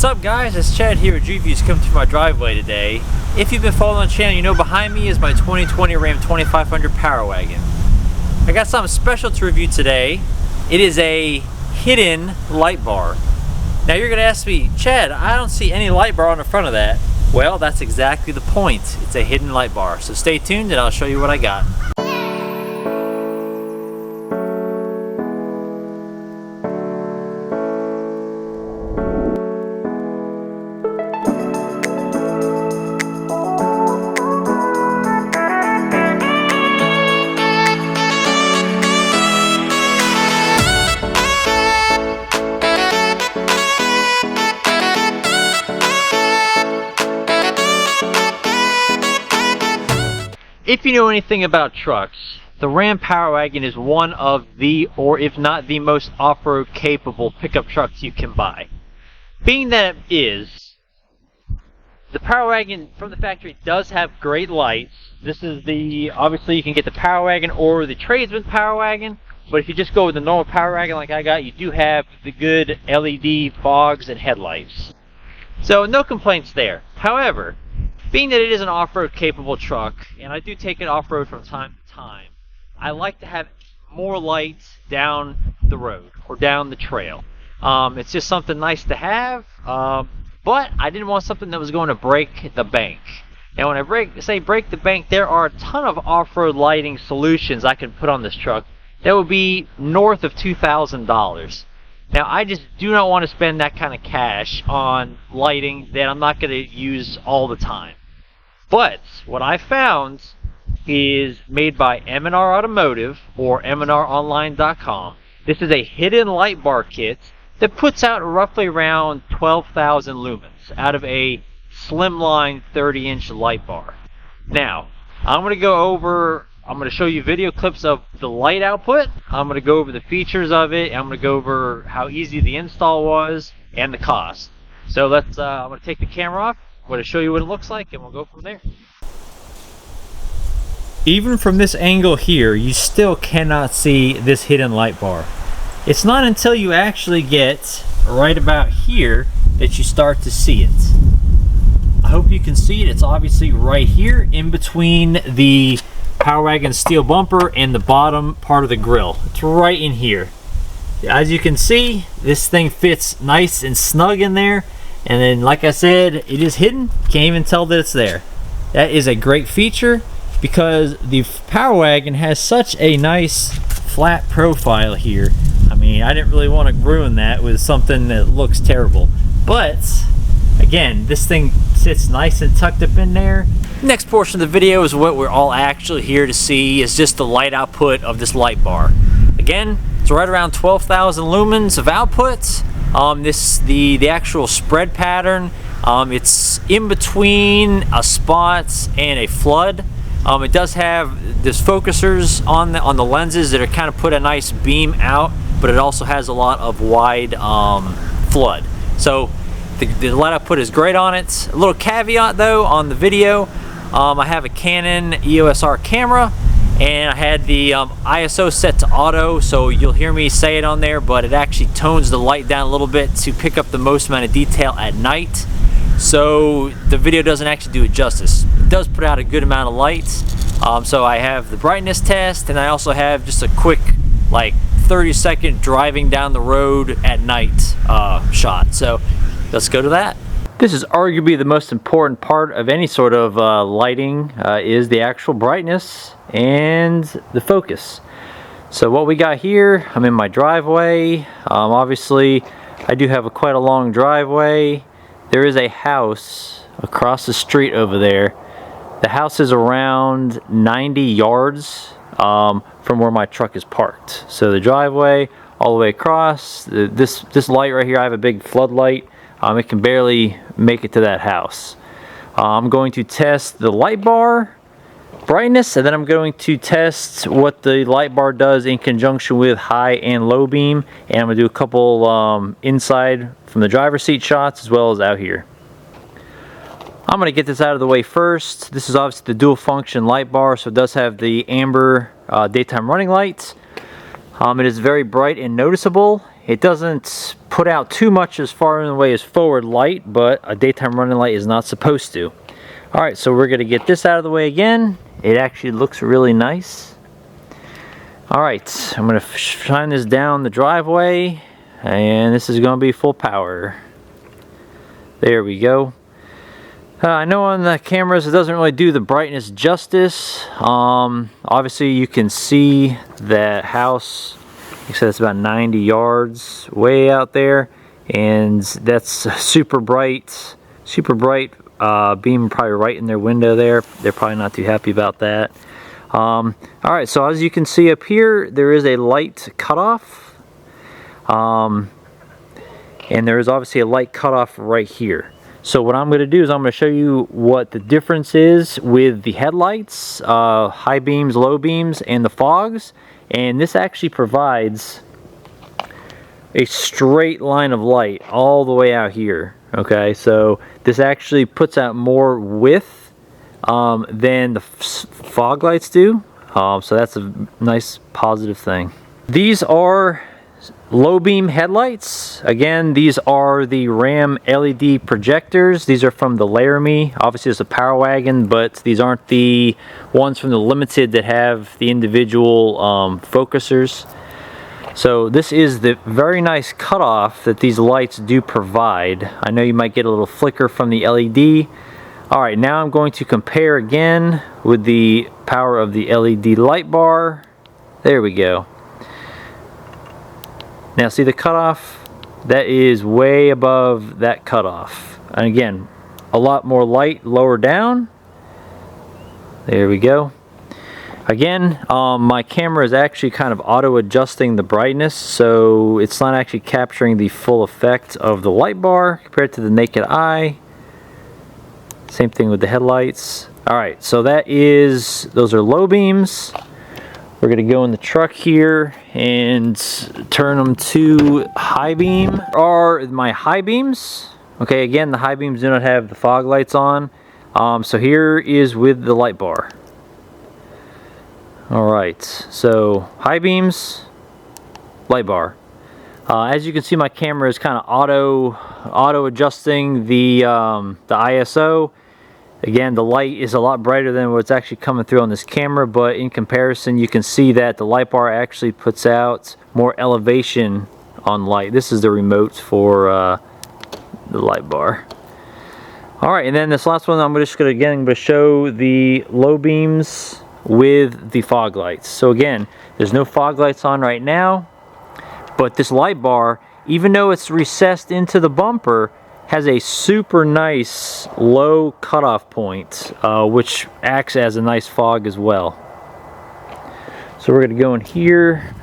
What's up guys, it's Chad here with Reviews coming through my driveway today. If you've been following the channel, you know behind me is my 2020 Ram 2500 Power Wagon. I got something special to review today. It is a hidden light bar. Now you're gonna ask me, Chad, I don't see any light bar on the front of that. Well, that's exactly the point. It's a hidden light bar. So stay tuned and I'll show you what I got. If you know anything about trucks, the Ram Power Wagon is one of the, or if not the most off-road capable pickup trucks you can buy. Being that it is, the Power Wagon from the factory does have great lights. This is the, obviously you can get the Power Wagon or the Tradesman Power Wagon, but if you just go with the normal Power Wagon like I got, you do have the good LED fogs and headlights. So no complaints there. However, being that it is an off-road capable truck, and I do take it off-road from time to time, I like to have more lights down the road or down the trail. It's just something nice to have, but I didn't want something that was going to break the bank. Now when I say break the bank, there are a ton of off-road lighting solutions I can put on this truck that would be north of $2,000. Now I just do not want to spend that kind of cash on lighting that I'm not going to use all the time. But what I found is made by M&R Automotive or mnronline.com. This is a hidden light bar kit that puts out roughly around 12,000 lumens out of a slimline 30-inch light bar. Now, I'm going to show you video clips of the light output. I'm going to go over the features of it. I'm going to go over how easy the install was and the cost. So I'm going to take the camera off. I'm going to show you what it looks like and we'll go from there. Even from this angle here, you still cannot see this hidden light bar. It's not until you actually get right about here that you start to see it. I hope you can see it. It's obviously right here in between the Power Wagon steel bumper and the bottom part of the grill. It's right in here. As you can see, this thing fits nice and snug in there. And then, like I said, it is hidden. Can't even tell that it's there. That is a great feature because the Power Wagon has such a nice flat profile here. I mean, I didn't really want to ruin that with something that looks terrible. But, again, this thing sits nice and tucked up in there. Next portion of the video is what we're all actually here to see, is just the light output of this light bar. Again, it's right around 12,000 lumens of output. The actual spread pattern, it's in between a spot and a flood. It does have this focusers on the lenses that are kind of put a nice beam out, but it also has a lot of wide flood. So the light output is great on it. A little caveat though on the video, I have a Canon EOS R camera and I had the ISO set to auto, so you'll hear me say it on there, but it actually tones the light down a little bit to pick up the most amount of detail at night. So the video doesn't actually do it justice. It does put out a good amount of light. So I have the brightness test and I also have just a quick like 30-second driving down the road at night shot. So let's go to that. This is arguably the most important part of any sort of lighting, is the actual brightness and the focus. So what we got here, I'm in my driveway. Obviously, I do have quite a long driveway. There is a house across the street over there. The house is around 90 yards from where my truck is parked. So the driveway all the way across, this light right here, I have a big floodlight. It can barely make it to that house. I'm going to test the light bar brightness, and then I'm going to test what the light bar does in conjunction with high and low beam, and I'm going to do a couple inside from the driver's seat shots as well as out here. I'm going to get this out of the way first. This is obviously the dual function light bar, so it does have the amber daytime running lights. It is very bright and noticeable. It doesn't put out too much as far in the way as forward light, but a daytime running light is not supposed to. Alright, so we're going to get this out of the way again. It actually looks really nice. Alright, I'm going to shine this down the driveway, and this is going to be full power. There we go. I know on the cameras it doesn't really do the brightness justice. Obviously you can see that house. Like I said, it's about 90 yards way out there, and that's super bright beam probably right in their window there. They're probably not too happy about that. Alright, so as you can see up here, there is a light cutoff. And there is obviously a light cutoff right here. So what I'm going to do is I'm going to show you what the difference is with the headlights, high beams, low beams, and the fogs. And this actually provides a straight line of light all the way out here. Okay, so this actually puts out more width than the fog lights do. So that's a nice positive thing. These are low beam headlights. Again, these are the Ram LED projectors. These are from the Laramie. Obviously it's a Power Wagon, but these aren't the ones from the Limited that have the individual focusers. So this is the very nice cutoff that these lights do provide. I know you might get a little flicker from the LED. Alright, now I'm going to compare again with the power of the LED light bar. There we go. Now see the cutoff? That is way above that cutoff. And again, a lot more light lower down. There we go. Again, my camera is actually kind of auto adjusting the brightness, so it's not actually capturing the full effect of the light bar compared to the naked eye. Same thing with the headlights. Alright, so those are low beams. We're going to go in the truck here and turn them to high beam. Are my high beams. Okay, again, the high beams do not have the fog lights on. So here is with the light bar. Alright, so high beams, light bar. As you can see, my camera is kind of auto adjusting the ISO. Again, the light is a lot brighter than what's actually coming through on this camera, but in comparison you can see that the light bar actually puts out more elevation on light. This is the remote for the light bar. Alright, and then this last one I'm just going to show the low beams with the fog lights. So again, there's no fog lights on right now, but this light bar, even though it's recessed into the bumper, has a super nice low cutoff point, which acts as a nice fog as well. So we're going to go in here.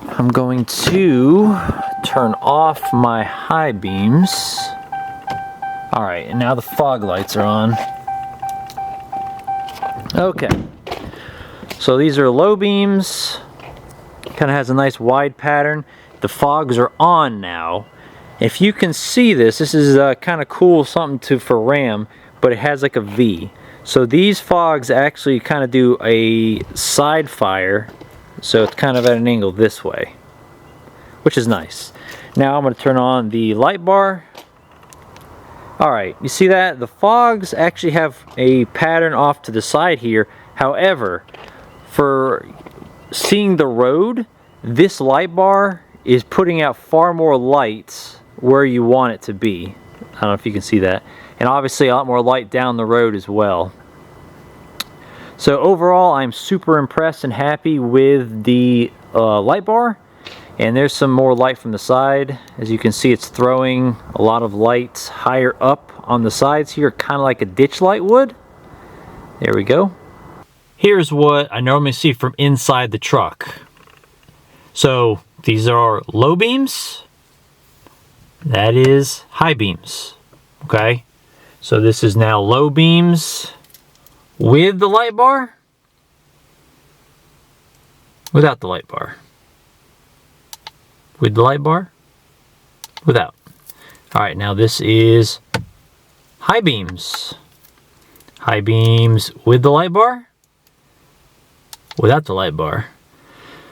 I'm going to turn off my high beams. Alright, and now the fog lights are on. Okay, so these are low beams. Kind of has a nice wide pattern. The fogs are on now. If you can see this is kind of cool, something for RAM, but it has like a V. So these fogs actually kind of do a side fire, so it's kind of at an angle this way, which is nice. Now I'm going to turn on the light bar. Alright, you see that? The fogs actually have a pattern off to the side here. However, for seeing the road, this light bar is putting out far more light where you want it to be. I don't know if you can see that. And obviously a lot more light down the road as well. So overall, I'm super impressed and happy with the light bar. And there's some more light from the side. As you can see, it's throwing a lot of light higher up on the sides here, kind of like a ditch light would. There we go. Here's what I normally see from inside the truck. So these are low beams. That is high beams. Okay, so this is now low beams with the light bar, without the light bar, with the light bar, without. Alright, now this is high beams. High beams with the light bar, without the light bar.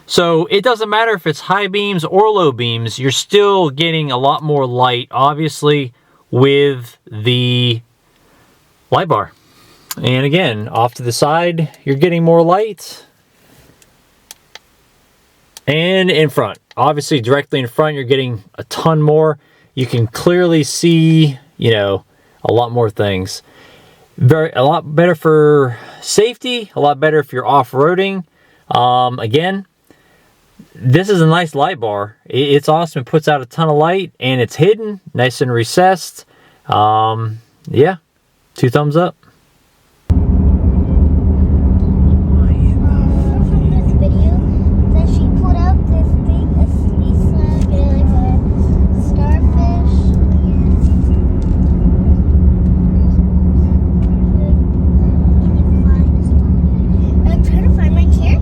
So it doesn't matter if it's high beams or low beams, you're still getting a lot more light, obviously, with the light bar. And again, off to the side, you're getting more light. And in front, obviously directly in front, you're getting a ton more. You can clearly see, you know, a lot more things. A lot better for safety, a lot better if you're off-roading. Again, this is a nice light bar. It's awesome. It puts out a ton of light, and it's hidden, nice and recessed. Yeah, 2 thumbs up.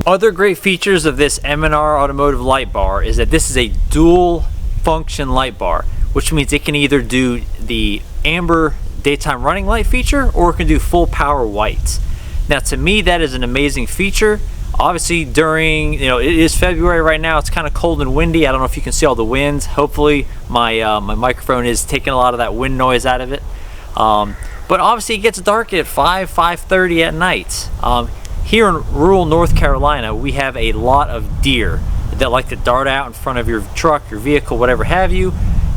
Other great features of this M&R Automotive light bar is that this is a dual function light bar, which means it can either do the amber daytime running light feature or it can do full power white. Now to me that is an amazing feature. Obviously during, you know, it is February right now, it's kind of cold and windy. I don't know if you can see all the winds. Hopefully my microphone is taking a lot of that wind noise out of it. But obviously it gets dark at 5:30 at night. Here in rural North Carolina, we have a lot of deer that like to dart out in front of your truck, your vehicle, whatever have you.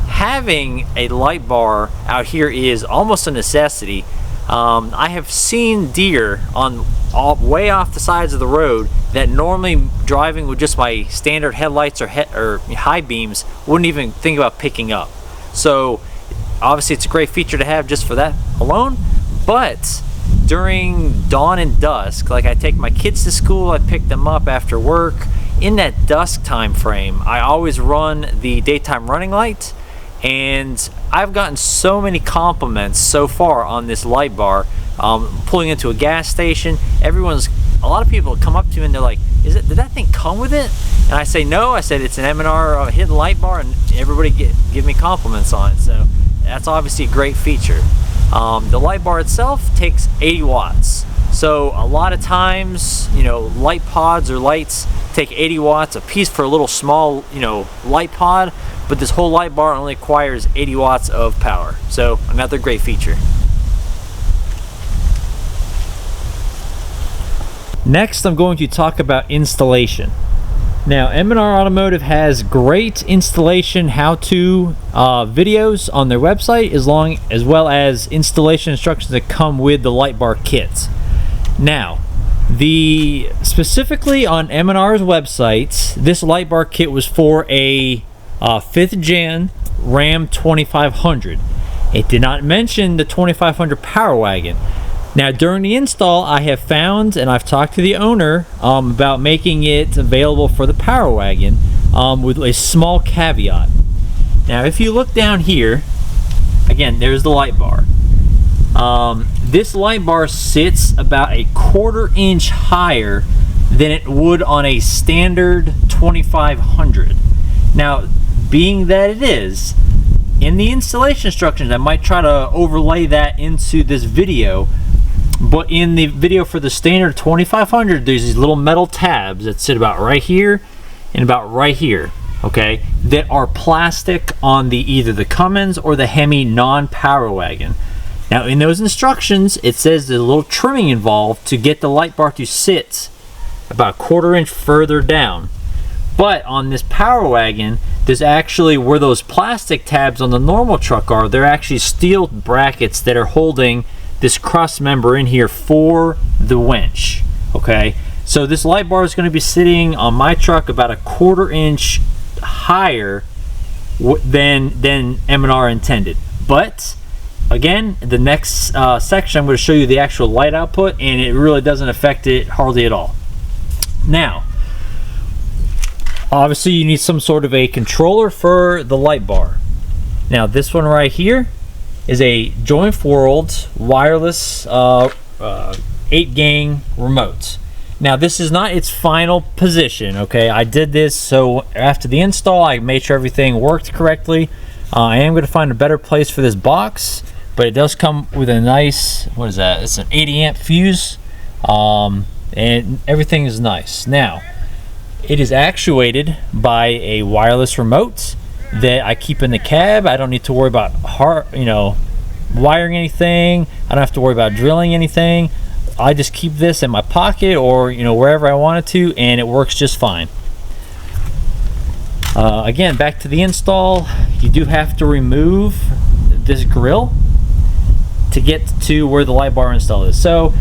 Having a light bar out here is almost a necessity. I have seen deer on way off the sides of the road that normally driving with just my standard headlights or high beams wouldn't even think about picking up. So obviously it's a great feature to have just for that alone, but during dawn and dusk, like I take my kids to school, I pick them up after work, in that dusk time frame, I always run the daytime running light, and I've gotten so many compliments so far on this light bar. Pulling into a gas station, a lot of people come up to me and they're like, did that thing come with it? And I say no. I said it's an M&R hidden light bar, and everybody give me compliments on it. So that's obviously a great feature. The light bar itself takes 80 watts. So a lot of times, you know, light pods or lights take 80 watts a piece for a little small, you know, light pod, but this whole light bar only requires 80 watts of power. So another great feature. Next, I'm going to talk about installation. Now, M&R Automotive has great installation how-to videos on their website, as well as installation instructions that come with the light bar kits. Now, specifically on M&R's website, this light bar kit was for a 5th gen Ram 2500. It did not mention the 2500 Power Wagon. Now during the install, I have found, and I've talked to the owner about making it available for the Power Wagon with a small caveat. Now if you look down here, again, there's the light bar. This light bar sits about a 1/4 inch higher than it would on a standard 2500. Now, being that it is, in the installation instructions, I might try to overlay that into this video, but in the video for the standard 2500, there's these little metal tabs that sit about right here and about right here, okay, that are plastic on either the Cummins or the Hemi non-Power Wagon. Now in those instructions, it says there's a little trimming involved to get the light bar to sit about a 1/4 inch further down. But on this Power Wagon, there's actually, where those plastic tabs on the normal truck are, they're actually steel brackets that are holding this cross member in here for the winch, okay? So this light bar is going to be sitting on my truck about a 1/4 inch higher than M&R intended. But again, the next section, I'm going to show you the actual light output, and it really doesn't affect it hardly at all. Now, obviously you need some sort of a controller for the light bar. Now this one right here is a Joint World wireless 8-gang remote. Now this is not its final position, okay? I did this so after the install I made sure everything worked correctly. I am going to find a better place for this box, but it does come with a nice, what is that? It's an 80 amp fuse, and everything is nice. Now, It is actuated by a wireless remote that I keep in the cab. I don't need to worry about wiring anything. I don't have to worry about drilling anything. I just keep this in my pocket or wherever I want it to, and it works just fine. Again, back to the install. You do have to remove this grill to get to where the light bar install is. So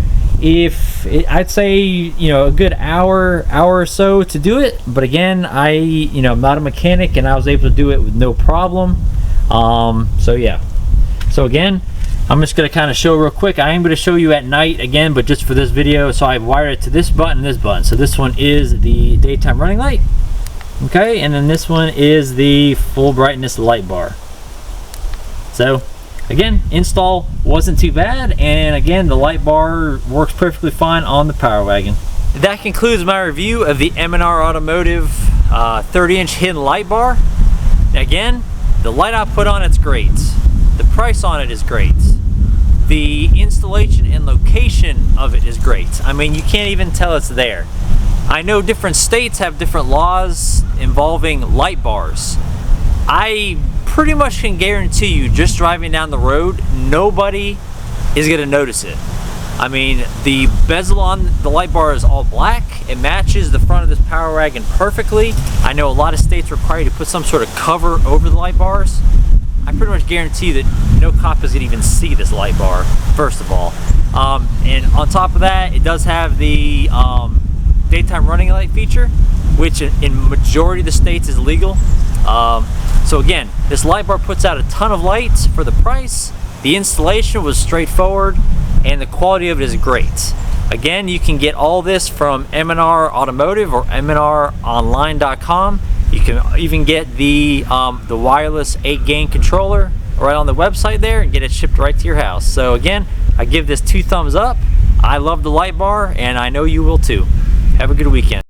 I'd say a good hour or so to do it, but again, I'm not a mechanic and I was able to do it with no problem. So yeah, so again, I'm just going to kind of show real quick. I am going to show you at night again, but just for this video. So I've wired it to this button and this button. So this one is the daytime running light, okay, and then this one is the full brightness light bar. So again, install wasn't too bad, and again, the light bar works perfectly fine on the Power Wagon. That concludes my review of the M&R Automotive 30-inch hidden light bar. Again, the light output on it's great. The price on it is great. The installation and location of it is great. I mean, you can't even tell it's there. I know different states have different laws involving light bars. I pretty much can guarantee you, just driving down the road, nobody is going to notice it. I mean, the bezel on the light bar is all black. It matches the front of this Power Wagon perfectly. I know a lot of states require you to put some sort of cover over the light bars. I pretty much guarantee that no cop is going to even see this light bar, first of all. And on top of that, it does have the daytime running light feature, which in majority of the states is legal. So again, this light bar puts out a ton of lights for the price. The installation was straightforward, and the quality of it is great. Again, you can get all this from M&R Automotive or mnronline.com. You can even get the wireless 8-gain controller right on the website there and get it shipped right to your house. So again, I give this 2 thumbs up. I love the light bar, and I know you will too. Have a good weekend.